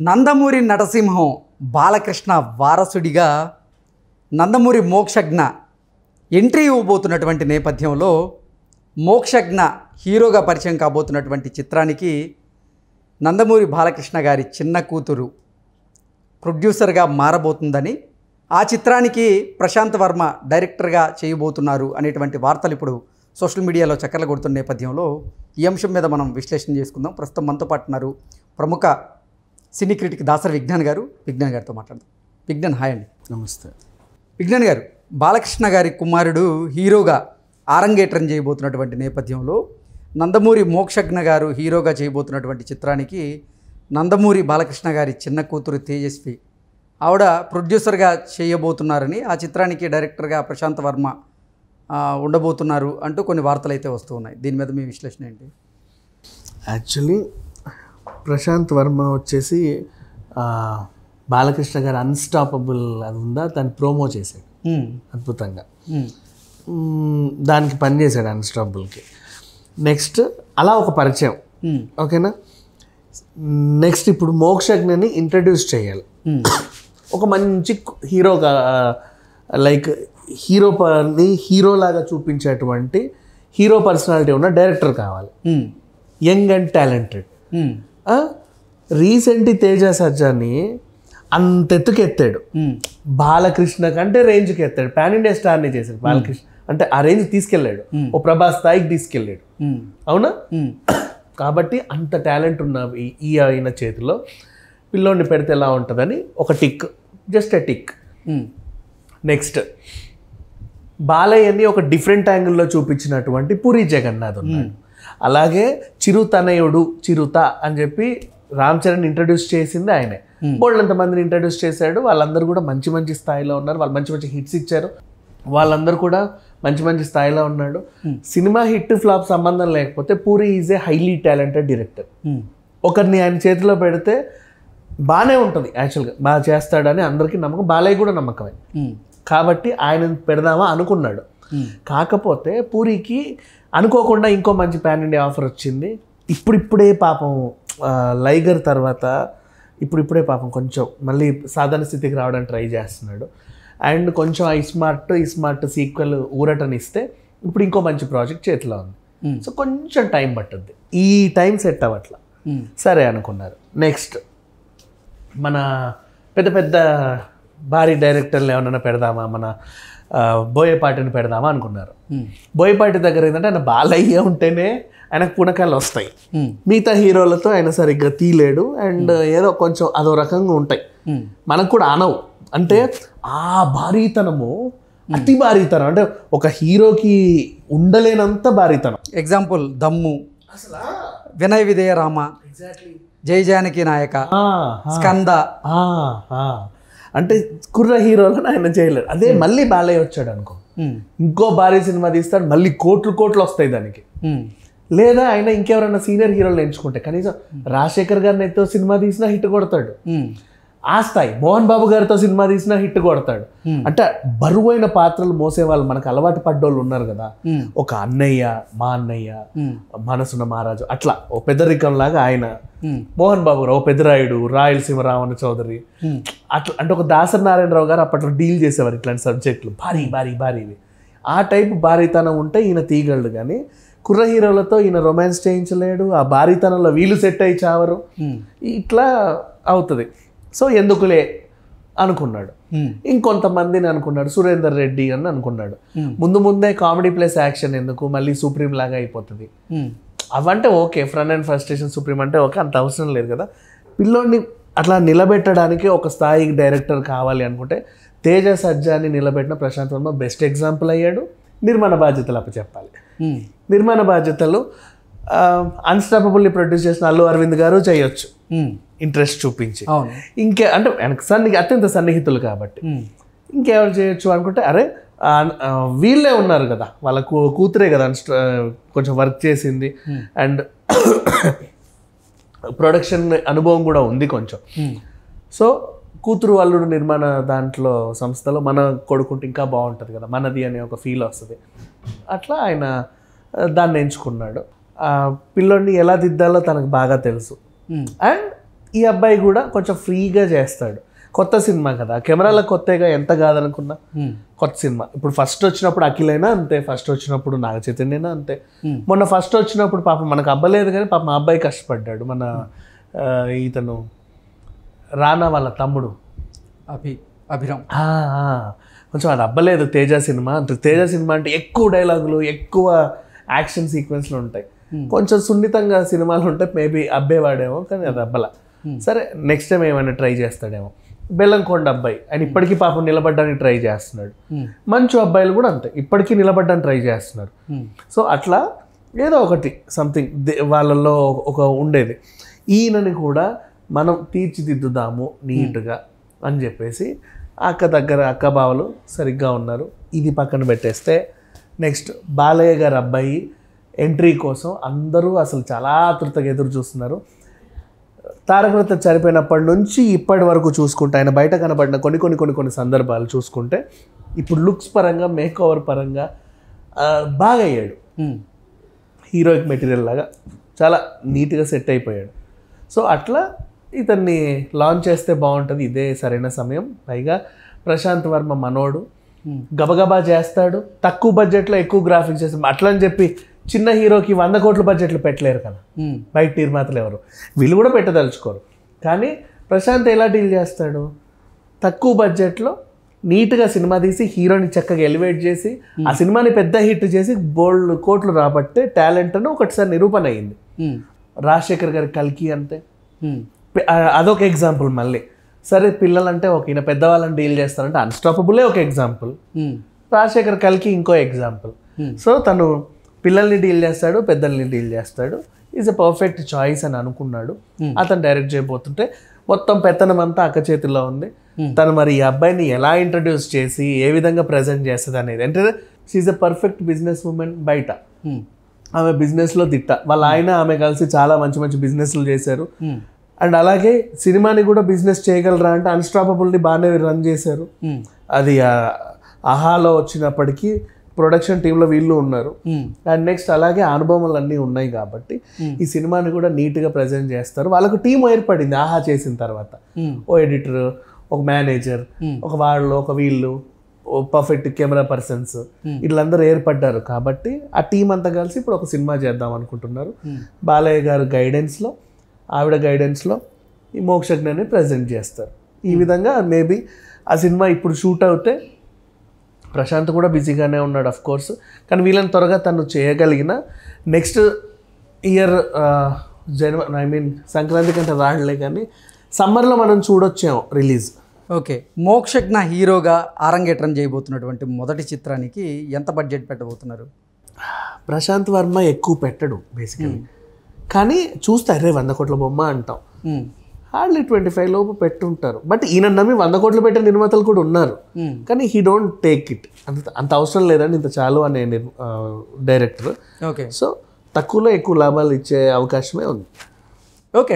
నందమూరి నటసింహం బాలకృష్ణ వారసుడిగా నందమూరి మోక్షజ్ఞ ఎంట్రీ ఇవ్వబోతున్నటువంటి నేపథ్యంలో మోక్షజ్ఞ హీరోగా పరిచయం కాబోతున్నటువంటి చిత్రానికి నందమూరి బాలకృష్ణ గారి చిన్న కూతురు ప్రొడ్యూసర్గా మారబోతుందని, ఆ చిత్రానికి ప్రశాంత్ వర్మ డైరెక్టర్గా చేయబోతున్నారు అనేటువంటి వార్తలు ఇప్పుడు సోషల్ మీడియాలో చక్కర్లు కొడుతున్న నేపథ్యంలో ఈ అంశం మీద మనం విశ్లేషణ చేసుకుందాం. ప్రస్తుతం మనతో పాటు ఉన్నారు ప్రముఖ సినీ క్రిటిక్ దాసరి విజ్ఞాన్ గారు. విజ్ఞాన్ గారితో మాట్లాడదాం. విజ్ఞాన్, హాయ్ అండి. నమస్తే. విజ్ఞాన్ గారు, బాలకృష్ణ గారి కుమారుడు హీరోగా ఆరంగేట్రం చేయబోతున్నటువంటి నేపథ్యంలో నందమూరి మోక్షజ్ఞ గారు హీరోగా చేయబోతున్నటువంటి చిత్రానికి నందమూరి బాలకృష్ణ గారి చిన్న కూతురు తేజస్వి ఆవిడ ప్రొడ్యూసర్గా చేయబోతున్నారని, ఆ చిత్రానికి డైరెక్టర్గా ప్రశాంత్ వర్మ ఉండబోతున్నారు అంటూ కొన్ని వార్తలు అయితే వస్తూ ఉన్నాయి. దీని మీద మీ విశ్లేషణ ఏంటి? యాక్చువల్లీ ప్రశాంత్ వర్మ వచ్చేసి బాలకృష్ణ గారు అన్స్టాపబుల్ అది ఉందా దాన్ని ప్రోమో చేశాడు అద్భుతంగా. దానికి పనిచేశాడు అన్స్టాపబుల్కి. నెక్స్ట్ అలా ఒక పరిచయం, ఓకేనా. నెక్స్ట్ ఇప్పుడు మోక్షజ్ఞని ఇంట్రడ్యూస్ చేయాలి. ఒక మంచి హీరోగా, లైక్ హీరోలాగా చూపించేటువంటి హీరో పర్సనాలిటీ ఉన్న డైరెక్టర్ కావాలి, young and talented. Recent Teja సజ్జాని అంత ఎత్తుకు ఎత్తాడు, బాలకృష్ణ కంటే రేంజ్కి ఎత్తాడు, పాన్ ఇండియా స్టార్ని చేశాడు. బాలకృష్ణ అంటే ఆ రేంజ్ తీసుకెళ్ళాడు, ఓ ప్రభాస్ స్థాయికి తీసుకెళ్ళాడు, అవునా. కాబట్టి అంత టాలెంట్ ఉన్న ఈ ఆయన చేతిలో పిల్లోడిని పెడితే ఎలా ఉంటుందని ఒక tick, just a tick. Next బాలయ్యని ఒక డిఫరెంట్ యాంగిల్లో చూపించినటువంటి పూరి జగన్నాథ్ ఉన్నాడు. అలాగే చిరుతనయుడు చిరుత అని చెప్పి రామ్ చరణ్ ఇంట్రడ్యూస్ చేసింది ఆయనే. బోల్డంత మందిని ఇంట్రడ్యూస్ చేశాడు. వాళ్ళందరూ కూడా మంచి మంచి స్థాయిలో ఉన్నారు. వాళ్ళు మంచి మంచి హిట్స్ ఇచ్చారు. వాళ్ళందరూ కూడా మంచి మంచి స్థాయిలో ఉన్నాడు. సినిమా హిట్ ఫ్లాప్ సంబంధం లేకపోతే puri is a highly talented director. ఒకరిని ఆయన చేతిలో పెడితే బాగానే ఉంటుంది, యాక్చువల్గా బాగా చేస్తాడని అందరికీ నమ్మకం, బాలయ్య కూడా నమ్మకమే. కాబట్టి ఆయన పెడదామా అనుకున్నాడు. కాకపోతే పూరికి అనుకోకుండా ఇంకో మంచి పాన్ ఇండియా ఆఫర్ వచ్చింది. ఇప్పుడిప్పుడే పాపం లైగర్ తర్వాత ఇప్పుడిప్పుడే పాపం కొంచెం మళ్ళీ సాధారణ స్థితికి రావడానికి ట్రై చేస్తున్నాడు. అండ్ కొంచెం ఈ స్మార్ట్ సీక్వెల్ ఊరటనిస్తే ఇప్పుడు ఇంకో మంచి ప్రాజెక్ట్ చేతిలో ఉంది. సో కొంచెం టైం పట్టుద్ది, ఈ టైం సెట్ అవ్వట్లా. సరే అనుకున్నారు. నెక్స్ట్ మన పెద్ద పెద్ద భారీ డైరెక్టర్లు ఏమన్నా పెడదామా, మన బోయపాటిని పెడదామా అనుకున్నారు. బోయపాటి దగ్గర ఏంటంటే ఆయన బాలయ్య ఉంటేనే ఆయనకు పుణకాలు వస్తాయి, మిగతా హీరోలతో ఆయన సరిగ్గా తీలేడు. అండ్ ఏదో కొంచెం అదో రకంగా ఉంటాయి, మనకు కూడా అనవు. అంటే ఆ భారీతనము అతి భారీతనం, అంటే ఒక హీరోకి ఉండలేనంత భారీతనం. ఎగ్జాంపుల్ దమ్ము, వినయ విధేయ రామ, జై జానకి నాయక, స్కంద. అంటే కుర్ర హీరోలను ఆయన చేయలేరు. అదే మళ్ళీ బాలయ్య వచ్చాడు అనుకో, ఇంకో భారీ సినిమా తీస్తాడు, మళ్ళీ కోట్లు వస్తాయి దానికి. లేదా ఆయన ఇంకెవరైనా సీనియర్ హీరోలు ఎంచుకుంటే కనీసం రాజశేఖర్ గారిని ఎత్తో సినిమా తీసినా హిట్ కొడతాడు. ఆ స్థాయి మోహన్ బాబు గారితో సినిమా తీసినా హిట్ కొడతాడు. అంటే బరువైన పాత్రలు మోసే వాళ్ళు మనకు అలవాటు పడ్డోళ్ళు ఉన్నారు కదా. ఒక అన్నయ్య, మా అన్నయ్య, మనసున్న మహారాజు, అట్లా ఓ పెద్దరికం లాగా ఆయన. మోహన్ బాబు గారు ఓ పెద్దరాయుడు, రాయలసీమ రావణ చౌదరి, అట్లా. అంటే ఒక దాసరి నారాయణరావు గారు అప్పట్లో డీల్ చేసేవారు ఇట్లాంటి సబ్జెక్టులు, భారీవి. ఆ టైపు భారీతనం ఉంటే ఈయన తీయగలడు. కానీ కుర్ర హీరోలతో ఈయన రొమాన్స్ చేయించలేడు. ఆ భారీతనంలో వీళ్ళు సెట్ అయ్యి చావరు, ఇట్లా అవుతుంది. సో ఎందుకులే అనుకున్నాడు. ఇంకొంతమందిని అనుకున్నాడు, సురేందర్ రెడ్డి అని అనుకున్నాడు. ముందే కామెడీ ప్లస్ యాక్షన్ ఎందుకు, మళ్ళీ సుప్రీం లాగా అయిపోతుంది. అవంటే okay, front and frustration Supreme అంటే ఓకే, అంత అవసరం లేదు కదా. పిల్లోడిని అట్లా నిలబెట్టడానికి ఒక స్థాయికి డైరెక్టర్ కావాలి అనుకుంటే తేజ సజ్జాని నిలబెట్టిన ప్రశాంత్ వర్మ బెస్ట్ ఎగ్జాంపుల్ అయ్యాడు. నిర్మాణ బాధ్యతలు అప్పచెప్పాలి. నిర్మాణ బాధ్యతలు అన్స్టాపబుల్ని ప్రొడ్యూస్ చేసిన అల్లు అరవింద్ గారు చేయొచ్చు, ఇంట్రెస్ట్ చూపించి. ఇంకే అంటే వెనక అత్యంత సన్నిహితులు కాబట్టి ఇంకెవరు చేయొచ్చు అనుకుంటే, అరే వీళ్ళే ఉన్నారు కదా, వాళ్ళ కూతురే కదా కొంచెం వర్క్ చేసింది, అండ్ ప్రొడక్షన్ అనుభవం కూడా ఉంది కొంచెం. సో కూతురు అల్లుడు నిర్మాణ దాంట్లో సంస్థలో మన కొడుకుంటే ఇంకా బాగుంటుంది కదా, మనది అనే ఒక ఫీల్ వస్తుంది. అట్లా ఆయన దాన్ని ఎంచుకున్నాడు. పిల్లోడిని ఎలా దిద్దాలో తనకు బాగా తెలుసు. అండ్ ఈ అబ్బాయి కూడా కొంచెం ఫ్రీగా చేస్తాడు. కొత్త సినిమా కదా, కెమెరాలో కొత్తగా ఎంత కాదనుకున్నా కొత్త సినిమా. ఇప్పుడు ఫస్ట్ వచ్చినప్పుడు అఖిలైనా అంతే, ఫస్ట్ వచ్చినప్పుడు నాగ చైతన్యనా అంతే. మొన్న ఫస్ట్ వచ్చినప్పుడు పాపం మనకు అబ్బలేదు కానీ పాపం మా అబ్బాయి కష్టపడ్డాడు. మన ఇతను రానా వాళ్ళ తమ్ముడు అభిరామ్ కొంచెం అది అబ్బలేదు తేజ సినిమా. తేజ సినిమా అంటే ఎక్కువ డైలాగులు, ఎక్కువ యాక్షన్ సీక్వెన్స్లు ఉంటాయి. కొంచెం సున్నితంగా సినిమాలు ఉంటాయి, మేబీ అబ్బేవాడేమో, కానీ అది అబ్బల. సరే నెక్స్ట్ టైం ఏమైనా ట్రై చేస్తాడేమో. బెల్లంకొండ అబ్బాయి ఆయన ఇప్పటికీ పాపం నిలబడ్డానికి ట్రై చేస్తున్నాడు. మంచు అబ్బాయిలు కూడా అంతే, ఇప్పటికీ నిలబడ్డానికి ట్రై చేస్తున్నారు. సో అట్లా ఏదో ఒకటి సంథింగ్ వాళ్ళల్లో ఒక ఉండేది. ఈయనని కూడా మనం తీర్చిదిద్దుదాము నీట్గా అని చెప్పేసి అక్క దగ్గర అక్క బావలు సరిగ్గా ఉన్నారు. ఇది పక్కన పెట్టేస్తే నెక్స్ట్ బాలయ్య గారి అబ్బాయి ఎంట్రీ కోసం అందరూ అసలు చాలా ఆతృతగా ఎదురు చూస్తున్నారు. తారక రత్న చనిపోయినప్పటి నుంచి ఇప్పటి వరకు చూసుకుంటే ఆయన బయట కనబడిన కొన్ని సందర్భాలు చూసుకుంటే ఇప్పుడు లుక్స్ పరంగా, మేక్ ఓవర్ పరంగా బాగా అయ్యాడు. హీరోయిక్ మెటీరియల్ లాగా చాలా నీట్గా సెట్ అయిపోయాడు. సో అట్లా ఇతన్ని లాంచ్ చేస్తే బాగుంటుంది, ఇదే సరైన సమయం. పైగా ప్రశాంత్ వర్మ మనోడు గబగబా చేస్తాడు, తక్కువ బడ్జెట్లో ఎక్కువ గ్రాఫిక్స్ చేస్తాడు. అట్లా అని చెప్పి చిన్న హీరోకి 100 కోట్ల బడ్జెట్లు పెట్టలేరు కదా బయట నిర్మాతలు ఎవరు, వీళ్ళు కూడా పెట్టదలుచుకోరు. కానీ ప్రశాంత్ ఎలా డీల్ చేస్తాడు, తక్కువ బడ్జెట్లో నీట్గా సినిమా తీసి హీరోని చక్కగా ఎలివేట్ చేసి ఆ సినిమాని పెద్ద హిట్ చేసి బోల్డ్ కోట్లు రాబట్టే టాలెంట్ అని ఒకటిసారి నిరూపణ అయింది. రాజశేఖర్ గారి కల్కి అంతే, అదొక ఎగ్జాంపుల్. మళ్ళీ సరే పిల్లలంటే ఒక ఈయన పెద్దవాళ్ళని డీల్ చేస్తారంటే అన్స్టాపబులే ఒక ఎగ్జాంపుల్, రాజశేఖర్ కల్కి ఇంకో ఎగ్జాంపుల్. సో తను పిల్లల్ని డీల్ చేస్తాడు, పెద్దల్ని డీల్ చేస్తాడు. ఈజ్ ఎ పర్ఫెక్ట్ చాయిస్ అని అనుకున్నాడు. అతను డైరెక్ట్ చేయబోతుంటే మొత్తం పెత్తనం అంతా అక్క చేతిలో ఉంది. తను మరి ఈ అబ్బాయిని ఎలా ఇంట్రడ్యూస్ చేసి ఏ విధంగా ప్రజెంట్ చేస్తుంది అనేది, అంటే she a perfect business woman. బయట ఆమె బిజినెస్లో దిట్ట, వాళ్ళ ఆయన ఆమె కలిసి చాలా మంచి బిజినెస్లు చేశారు. అండ్ అలాగే సినిమాని కూడా బిజినెస్ చేయగలరా అంటే అన్స్టాపబుల్ని బాగానే రన్ చేశారు. అది ఆహాలో వచ్చినప్పటికీ ప్రొడక్షన్ టీంలో వీళ్ళు ఉన్నారు. అండ్ నెక్స్ట్ అలాగే అనుభవాలు అన్నీ ఉన్నాయి కాబట్టి ఈ సినిమాని కూడా నీట్గా ప్రజెంట్ చేస్తారు. వాళ్ళకు టీం ఏర్పడింది ఆహా చేసిన తర్వాత. ఓ ఎడిటర్, ఒక మేనేజర్, ఒక వాళ్ళు, ఒక వీళ్ళు, ఓ పర్ఫెక్ట్ కెమెరా పర్సన్స్, వీళ్ళందరూ ఏర్పడ్డారు. కాబట్టి ఆ టీం అంతా కలిసి ఇప్పుడు ఒక సినిమా చేద్దాం అనుకుంటున్నారు. బాలయ్య గారు గైడెన్స్లో, ఆవిడ గైడెన్స్లో ఈ మోక్షజ్ఞని ప్రజెంట్ చేస్తారు. ఈ విధంగా మేబీ ఆ సినిమా ఇప్పుడు షూట్ అవుతే, ప్రశాంత్ కూడా బిజీగానే ఉన్నాడు అఫ్ కోర్స్, కానీ వీళ్ళని త్వరగా తను చేయగలిగిన నెక్స్ట్ ఇయర్ సంక్రాంతి కంటే రాడలే కానీ సమ్మర్లో మనం చూడొచ్చాము రిలీజ్. ఓకే, మోక్షజ్ఞ హీరోగా అరంగేట్రం చేయబోతున్నటువంటి మొదటి చిత్రానికి ఎంత బడ్జెట్ పెట్టబోతున్నారు? ప్రశాంత్ వర్మ ఎక్కువ పెట్టడు బేసికలీ, కానీ చూస్తే అరే 100 కోట్ల బొమ్మ అంటాం, హార్డ్లీ 25 లోపు పెట్టుంటారు. బట్ ఈయన నమ్మి 100 కోట్లు పెట్టే నిర్మాతలు కూడా ఉన్నారు, కానీ హీ డోంట్ టేక్ ఇట్. అంత అవసరం లేదండి, ఇంత చాలు అనే డైరెక్టర్. ఓకే, సో తక్కువలో ఎక్కువ లాభాలు ఇచ్చే అవకాశమే ఉంది. ఓకే.